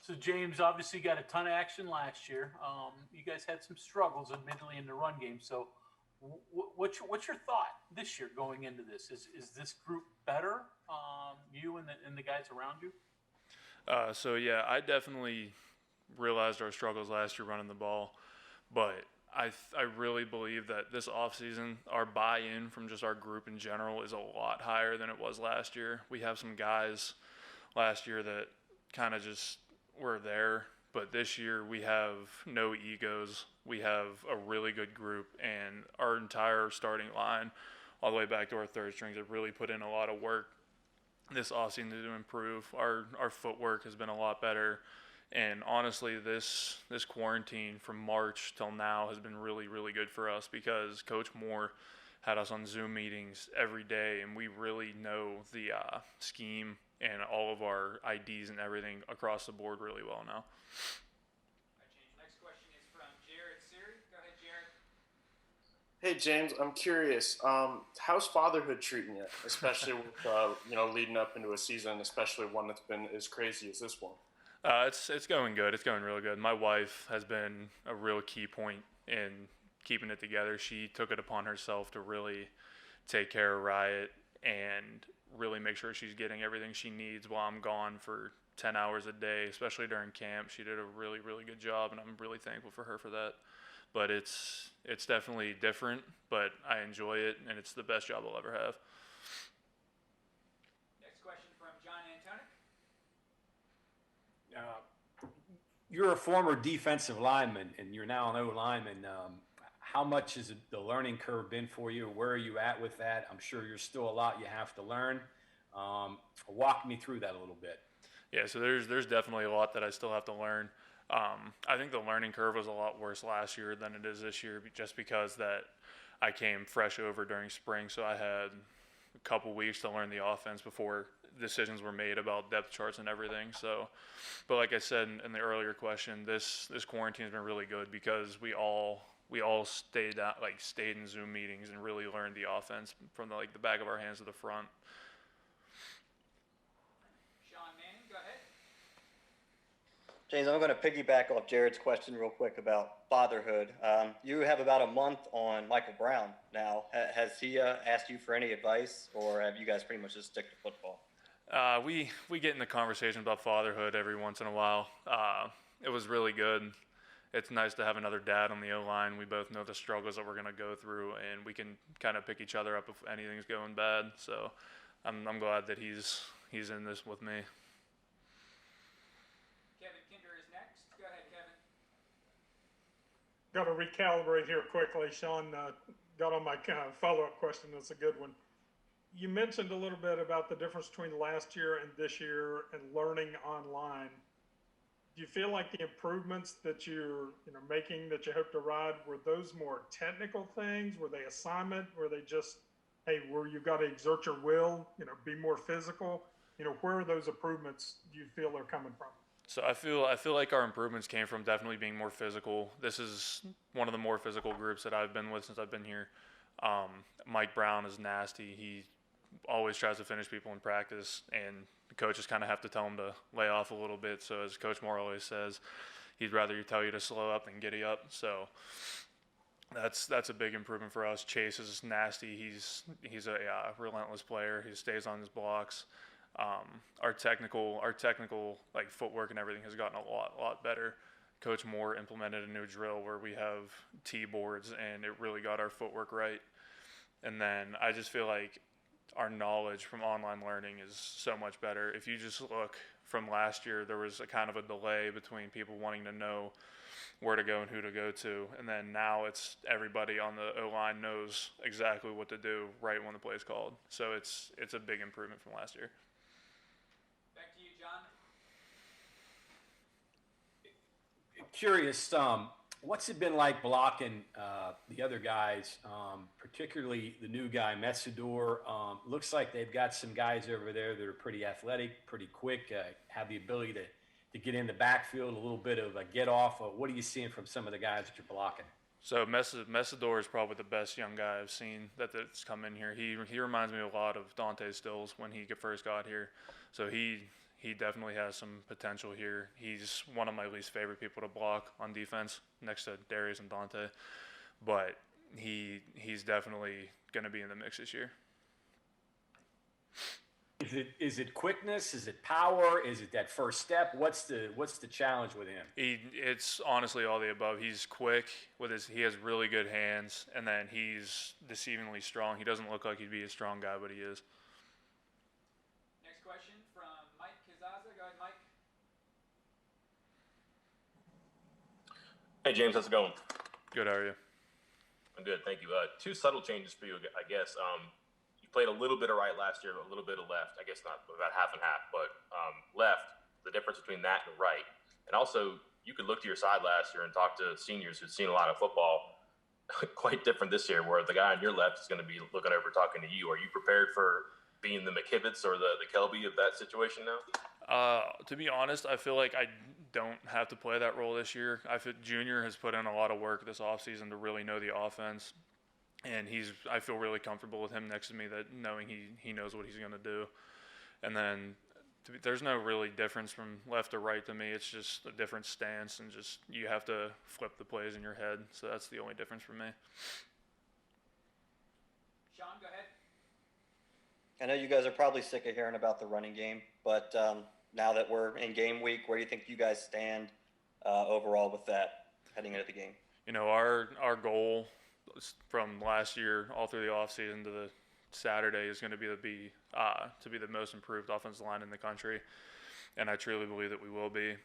So James obviously got a ton of action last year. You guys had some struggles, admittedly, in the run game. So, what's your thought this year going into this? Is this group better? You and the guys around you. So yeah, I definitely realized our struggles last year running the ball, but I really believe that this offseason, our buy-in from just our group in general is a lot higher than it was last year. We have some guys last year that kind of just were there, but this year we have no egos. We have a really good group, and our entire starting line, all the way back to our third strings, have really put in a lot of work this offseason to improve. Our footwork has been a lot better. And honestly, this quarantine from March till now has been really, really good for us because Coach Moore had us on Zoom meetings every day, and we really know the scheme and all of our IDs and everything across the board really well now. Next question is from Jared Siri. Go ahead, Jared. Hey James, I'm curious. How's fatherhood treating you, especially with leading up into a season, especially one that's been as crazy as this one? It's going good. It's going really good. My wife has been a real key point in keeping it together. She took it upon herself to really take care of Riot and really make sure she's getting everything she needs while I'm gone for 10 hours a day, especially during camp. She did a really, really good job, and I'm really thankful for her for that. But it's definitely different, but I enjoy it, and it's the best job I'll ever have. Next question from John Antonic. You're a former defensive lineman, and you're now an O lineman. How much has the learning curve been for you? Where are you at with that? I'm sure there's still a lot you have to learn. Walk me through that a little bit. Yeah, so there's definitely a lot that I still have to learn. I think the learning curve was a lot worse last year than it is this year, just because that I came fresh over during spring, so I had a couple weeks to learn the offense before decisions were made about depth charts and everything. So, but like I said in the earlier question, this quarantine has been really good because we all stayed in Zoom meetings and really learned the offense from the back of our hands to the front. Sean Manning, go ahead. James, I'm going to piggyback off Jared's question real quick about fatherhood. You have about a month on Michael Brown now. Has he asked you for any advice, or have you guys pretty much just stick to football? We get in the conversation about fatherhood every once in a while. It was really good. It's nice to have another dad on the O-line. We both know the struggles that we're going to go through, and we can kind of pick each other up if anything's going bad. So I'm glad that he's in this with me. Kevin Kinder is next. Go ahead, Kevin. Got to recalibrate here quickly. Sean got on my kind of follow-up question. That's a good one. You mentioned a little bit about the difference between last year and this year and learning online. Do you feel like the improvements that you're making that you hope to ride, were those more technical things? Were they assignment? Were they just, hey, where you've got to exert your will, be more physical? Where are those improvements do you feel are coming from? So I feel like our improvements came from definitely being more physical. This is one of the more physical groups that I've been with since I've been here. Mike Brown is nasty. He always tries to finish people in practice, and the coaches kind of have to tell him to lay off a little bit. So as Coach Moore always says, he'd rather tell you to slow up than giddy up. So that's a big improvement for us. Chase is nasty. He's a relentless player. He stays on his blocks. Our technical like footwork and everything has gotten a lot better. Coach Moore implemented a new drill where we have T-boards, and it really got our footwork right. And then I just feel like our knowledge from online learning is so much better. If you just look from last year, there was a kind of a delay between people wanting to know where to go and who to go to. And then now it's everybody on the O-line knows exactly what to do right when the play's called. So it's a big improvement from last year. Back to you, John. Curious, what's it been like blocking the other guys, particularly the new guy, Messidor? Looks like they've got some guys over there that are pretty athletic, pretty quick, have the ability to get in the backfield, a little bit of a get off. What are you seeing from some of the guys that you're blocking? So Messidor is probably the best young guy I've seen that's come in here. He reminds me a lot of Dante Stills when he first got here. So he he definitely has some potential here. He's one of my least favorite people to block on defense, next to Darius and Dante, but he's definitely going to be in the mix this year. Is it quickness? Is it power? Is it that first step? What's the challenge with him? It's honestly all the above. He's quick he has really good hands, and then he's deceivingly strong. He doesn't look like he'd be a strong guy, but he is. Next question from Mike Kazaza. Go ahead, Mike. Hey, James, how's it going? Good, how are you? I'm good, thank you. Two subtle changes for you, I guess. You played a little bit of right last year, a little bit of left. I guess not about half and half, but left, the difference between that and right. And also, you could look to your side last year and talk to seniors who'd seen a lot of football. Quite different this year, where the guy on your left is going to be looking over talking to you. Are you prepared for being the McKibbitts or the Kelby of that situation now? To be honest, I feel like I don't have to play that role this year. I feel Junior has put in a lot of work this offseason to really know the offense, and I feel really comfortable with him next to me, that knowing he knows what he's going to do. And then there's no really difference from left to right to me. It's just a different stance, and just you have to flip the plays in your head. So that's the only difference for me. Sean, go ahead. I know you guys are probably sick of hearing about the running game, but now that we're in game week, where do you think you guys stand overall with that heading into the game? You know, our goal from last year all through the offseason to the Saturday is going to be the most improved offensive line in the country, and I truly believe that we will be.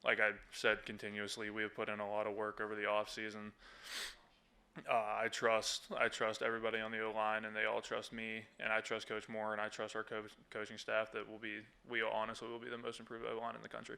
Like I said continuously, we have put in a lot of work over the offseason. I trust everybody on the O-line, and they all trust me, and I trust Coach Moore, and I trust our coaching staff that we honestly will be the most improved O-line in the country.